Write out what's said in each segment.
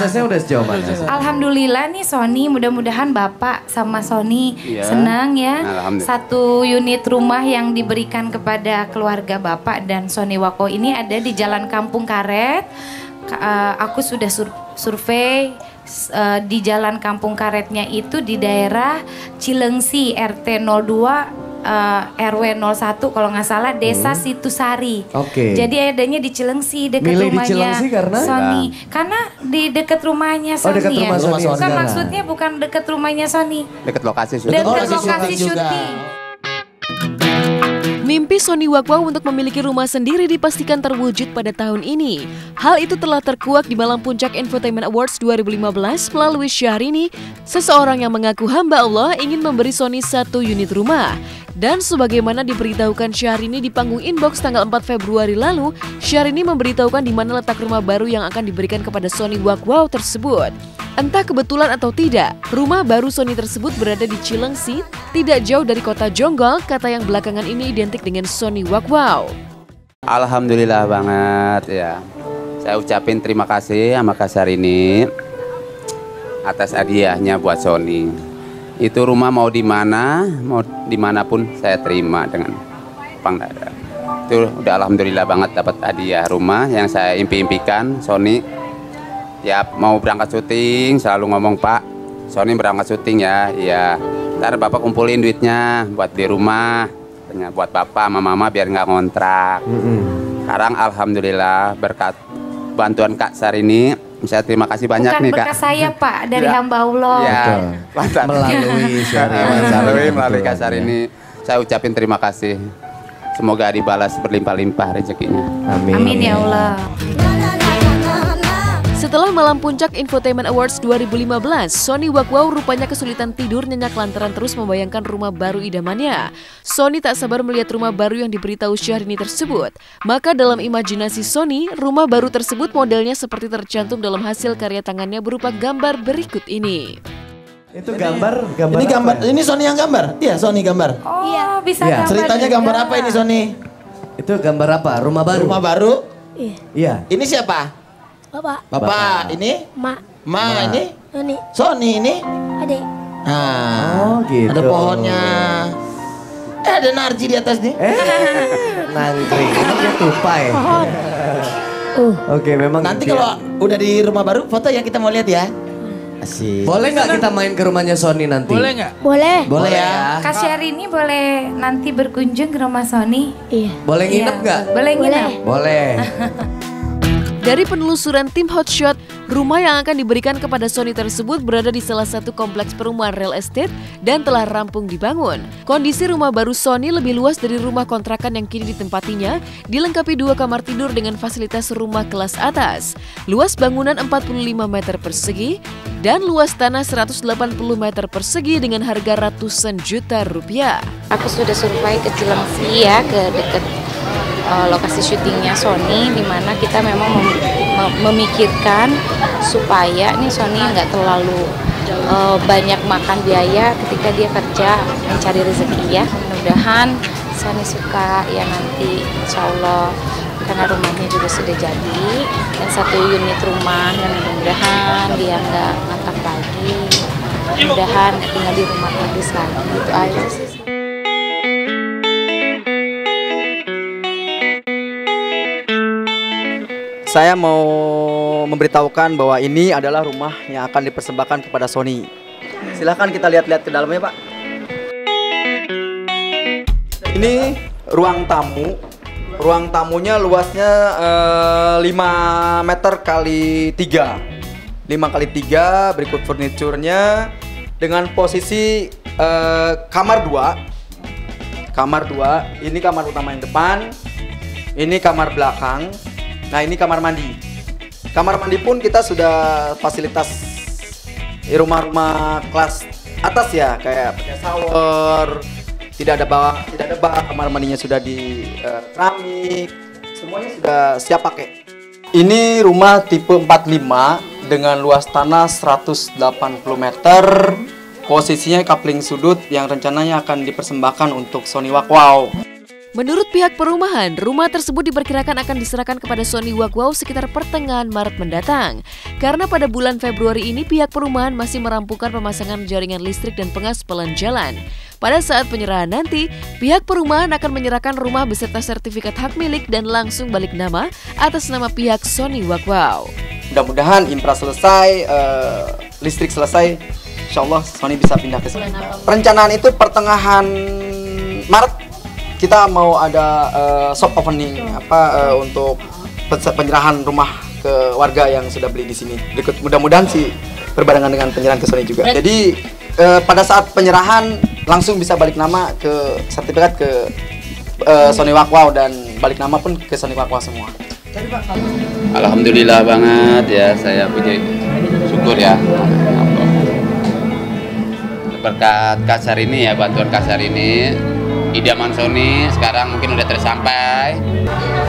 prosesnya udah sejauh mana? Alhamdulillah nih Sony, mudah-mudahan Bapak sama Sony senang ya. Satu unit rumah yang diberikan kepada keluarga Bapak dan Sony Wako ini ada di Jalan Kampung Karet. Aku sudah survei di Jalan Kampung Karetnya itu di daerah Cilengsi RT 02 RW 01 kalau nggak salah, Desa Situsari. Jadi adanya di Cilengsi, dekat rumahnya di Cilengsi karena? Sony. Karena di dekat rumahnya Sony. Dekat rumah Sony. Bukan maksudnya bukan dekat rumahnya Sony. Dekat lokasi syuting. Dekat lokasi syuting. Mimpi Sony Wakwa untuk memiliki rumah sendiri dipastikan terwujud pada tahun ini. Hal itu telah terkuak di Malam Puncak Infotainment Awards 2015 melalui Syahrini, seseorang yang mengaku hamba Allah ingin memberi Sony 1 unit rumah. Dan sebagaimana diberitahukan Syahrini di panggung Inbox tanggal 4 Februari lalu, Syahrini memberitahukan di mana letak rumah baru yang akan diberikan kepada Sony Wakwa tersebut. Entah kebetulan atau tidak, rumah baru Sony tersebut berada di Cilengsi, tidak jauh dari kota Jonggol, kata yang belakangan ini identik dengan Sony Wakwa. Alhamdulillah banget ya. Saya ucapin terima kasih sama Kak Syahrini atas hadiahnya buat Sony. Itu rumah mau di mana, mau dimanapun saya terima dengan lapang dada. Itu udah alhamdulillah banget dapat hadiah rumah yang saya impi-impikan. Sony ya mau berangkat syuting selalu ngomong, Pak Sony berangkat syuting ya, iya. Ntar Bapak kumpulin duitnya buat di rumah, buat Bapak sama Mama biar nggak ngontrak. Sekarang alhamdulillah berkat bantuan Kak Syahrini, saya terima kasih banyak. Bukan nih Kak. Bukan bekas saya Pak, dari hamba Allah. Ya, melalui Kak Syahrini, saya ucapin terima kasih. Semoga dibalas berlimpah-limpah rezekinya. Amin. Amin ya Allah. Setelah Malam Puncak Infotainment Awards 2015, Sony Wakwa rupanya kesulitan tidur nyenyak lantaran terus membayangkan rumah baru idamannya. Sony tak sabar melihat rumah baru yang diberitahu Syahrini tersebut. Maka dalam imajinasi Sony, rumah baru tersebut modelnya seperti tercantum dalam hasil karya tangannya berupa gambar berikut ini. Itu gambar ini gambar, ini Sony yang gambar? Iya, Sony gambar. Oh iya, bisa ya. gambar. Ceritanya juga. gambar apa ini Sony? Itu gambar apa? Rumah baru? Rumah baru? Iya. Ini siapa? Bapak, ini? Ma, ini? Sony, ini? Adik. Nah, gitu. ada pohonnya. Ada Narji di atas nih. Nangkring, ini tupai. Oke, memang. Nanti kalau udah di rumah baru, foto ya kita mau lihat ya. Asik. Boleh nggak kita main ke rumahnya Sony nanti? Boleh nggak? Boleh. Boleh ya. Kak Syahrini boleh nanti berkunjung ke rumah Sony? Iya. Boleh nginep nggak? Boleh nginep. Boleh. Dari penelusuran tim Hotshot, rumah yang akan diberikan kepada Sony tersebut berada di salah satu kompleks perumahan real estate dan telah rampung dibangun. Kondisi rumah baru Sony lebih luas dari rumah kontrakan yang kini ditempatinya, dilengkapi 2 kamar tidur dengan fasilitas rumah kelas atas. Luas bangunan 45 meter persegi dan luas tanah 180 meter persegi dengan harga ratusan juta rupiah. Aku sudah survei ke Cilengsi ya, ke dekat lokasi syutingnya Sony, di mana kita memang memikirkan supaya nih Sony nggak terlalu banyak makan biaya ketika dia kerja mencari rezeki ya. Mudah-mudahan Sony suka ya nanti, insya Allah, karena rumahnya juga sudah jadi dan 1 unit rumah dan mudah-mudahan dia nggak ngangkat lagi, mudah-mudahan tinggal di rumah terus lagi, itu aja sih. Saya mau memberitahukan bahwa ini adalah rumah yang akan dipersembahkan kepada Sony. Silahkan kita lihat-lihat ke dalamnya, Pak. Ini ruang tamu. Ruang tamunya luasnya 5 meter kali 3. 5 kali 3, berikut furniturnya dengan posisi kamar 2. Kamar 2, ini kamar utama yang depan. Ini kamar belakang. Nah, ini kamar mandi. Kamar mandi pun kita sudah fasilitas rumah-rumah kelas atas ya, kayak punya shower, tidak ada bak, kamar mandinya sudah di keramik, semuanya sudah siap pakai. Ini rumah tipe 45 dengan luas tanah 180 meter. Posisinya kapling sudut yang rencananya akan dipersembahkan untuk Sony Wakwa. Menurut pihak perumahan, rumah tersebut diperkirakan akan diserahkan kepada Sony Wakwaw sekitar pertengahan Maret mendatang. Karena pada bulan Februari ini pihak perumahan masih merampungkan pemasangan jaringan listrik dan pengaspalan jalan. Pada saat penyerahan nanti, pihak perumahan akan menyerahkan rumah beserta sertifikat hak milik dan langsung balik nama atas nama pihak Sony Wakwaw. Mudah-mudahan infra selesai, listrik selesai, insya Allah Sony bisa pindah ke sini. Perencanaan itu pertengahan Maret kita mau ada soft opening untuk penyerahan rumah ke warga yang sudah beli di sini. Berikut mudah-mudahan sih berbarengan dengan penyerahan ke Sony juga. Jadi pada saat penyerahan langsung bisa balik nama ke sertifikat ke Sony Wakwaw dan balik nama pun ke Sony Wakwaw semua. Alhamdulillah banget ya, saya puji syukur ya. Berkat kasar ini ya, bantuan kasar ini, idaman Sony sekarang mungkin udah tersampai.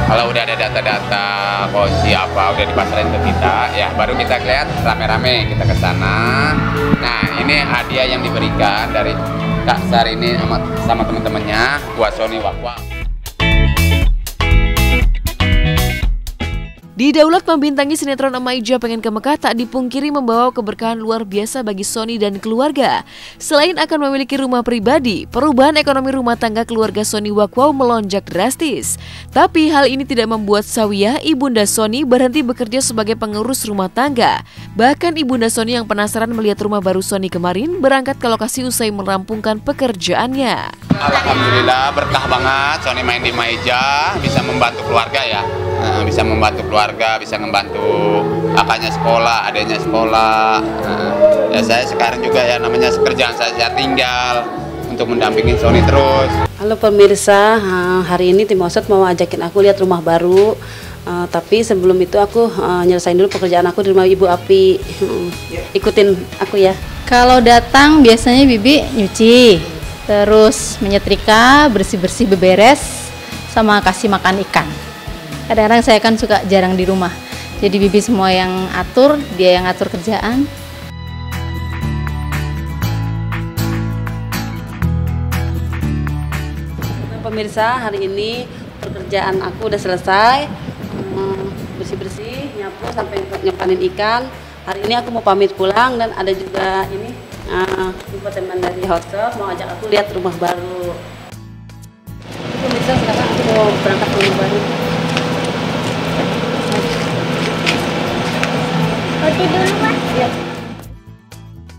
Kalau udah ada data-data kunci apa udah dipasarin ke kita, ya baru kita lihat rame-rame kita ke sana. Nah ini hadiah yang diberikan dari Kak Sar ini sama teman-temannya buat Sony Wakwaw. Di Daulat membintangi sinetron Ema Ija Pengen ke Mekah tak dipungkiri membawa keberkahan luar biasa bagi Sony dan keluarga. Selain akan memiliki rumah pribadi, perubahan ekonomi rumah tangga keluarga Sony Wakwaw melonjak drastis. Tapi hal ini tidak membuat Sawiyah, ibunda Sony, berhenti bekerja sebagai pengurus rumah tangga. Bahkan ibunda Sony yang penasaran melihat rumah baru Sony kemarin berangkat ke lokasi usai merampungkan pekerjaannya. Alhamdulillah berkah banget Sony main di Ema Ija, bisa membantu keluarga ya. Bisa membantu keluarga, bisa membantu kakaknya sekolah, adanya sekolah. Ya saya sekarang juga ya namanya kerjaan saya tinggal untuk mendampingi Sony terus. Halo pemirsa, hari ini Tim Osot mau ajakin aku lihat rumah baru. Tapi sebelum itu aku nyelesain dulu pekerjaan aku di rumah Ibu Api. Ikutin aku ya. Kalau datang biasanya Bibi nyuci, terus menyetrika, bersih-bersih beberes, sama kasih makan ikan. Kadang-kadang saya kan suka jarang di rumah, jadi Bibi semua yang atur, dia yang atur kerjaan. Pemirsa, hari ini pekerjaan aku udah selesai, bersih-bersih, nyapu sampai nyepanin ikan. Hari ini aku mau pamit pulang dan ada juga ini teman dari hotel mau ajak aku lihat rumah baru. Pemirsa, sekarang aku mau berangkat ke rumah baru.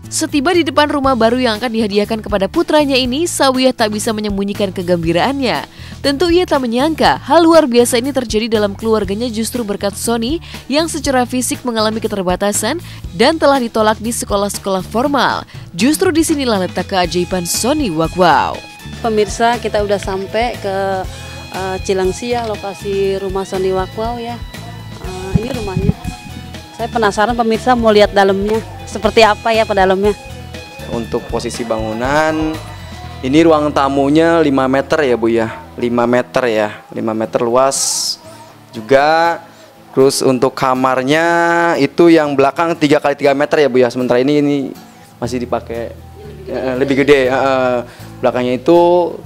Setiba di depan rumah baru yang akan dihadiahkan kepada putranya ini, Sawiyah tak bisa menyembunyikan kegembiraannya. Tentu ia tak menyangka hal luar biasa ini terjadi dalam keluarganya justru berkat Sony yang secara fisik mengalami keterbatasan dan telah ditolak di sekolah-sekolah formal. Justru disinilah letak keajaiban Sony Wakwaw. Pemirsa, kita udah sampai ke Cilengsi ya, lokasi rumah Sony Wakwaw ya. Ini rumahnya. Saya penasaran pemirsa mau lihat dalamnya, seperti apa ya dalamnya. Untuk posisi bangunan, ini ruang tamunya 5 meter ya Bu ya, 5 meter ya, 5 meter luas juga. Terus untuk kamarnya itu yang belakang 3 kali 3 meter ya Bu ya, sementara ini masih dipakai lebih gede. Belakangnya itu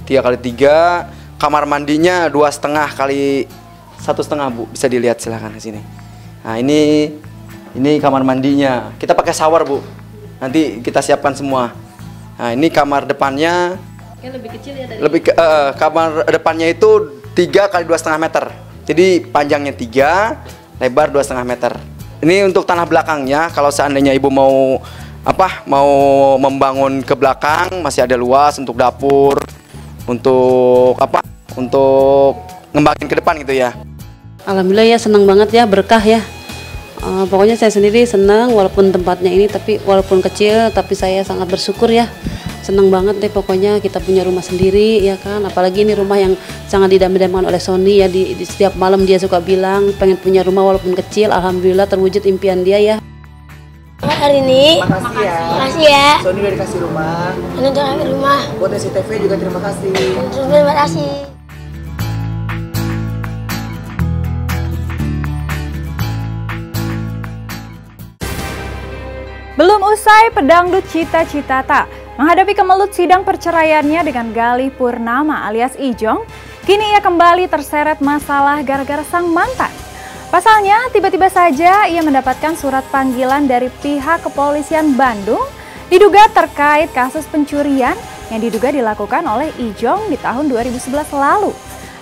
3 kali 3, kamar mandinya 2,5 kali 1,5 Bu, bisa dilihat silahkan di sini. Nah ini kamar mandinya, kita pakai shower Bu, nanti kita siapkan semua. Nah ini kamar depannya, lebih kecil ya dari kamar depannya itu 3 kali 2,5 meter, jadi panjangnya 3, lebar 2,5 meter. Ini untuk tanah belakangnya, kalau seandainya Ibu mau membangun ke belakang masih ada luas untuk dapur, untuk ngembangin ke depan gitu ya. Alhamdulillah ya, senang banget ya, berkah ya. Pokoknya saya sendiri senang walaupun tempatnya ini, tapi walaupun kecil, tapi saya sangat bersyukur ya. Senang banget deh pokoknya kita punya rumah sendiri ya kan. Apalagi ini rumah yang sangat didambakan oleh Sony ya. Di setiap malam dia suka bilang pengen punya rumah walaupun kecil. Alhamdulillah terwujud impian dia ya. Hari ini makasih ya. Sony udah dikasih rumah. Sony udah dikasih rumah. Buat SCTV juga terima kasih. Terima kasih. Belum usai pedangdut Cita Citata menghadapi kemelut sidang perceraiannya dengan Galih Purnama alias Ijong, Kini ia kembali terseret masalah gara-gara sang mantan. Pasalnya, tiba-tiba saja ia mendapatkan surat panggilan dari pihak kepolisian Bandung diduga terkait kasus pencurian yang diduga dilakukan oleh Ijong di tahun 2011 lalu.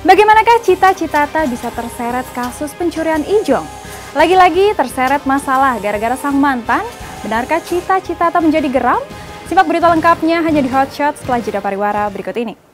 Bagaimanakah Cita Citata bisa terseret kasus pencurian Ijong? Lagi-lagi terseret masalah gara-gara sang mantan. Benarkah Cita Citata menjadi geram? Simak berita lengkapnya hanya di Hotshot setelah jeda pariwara berikut ini.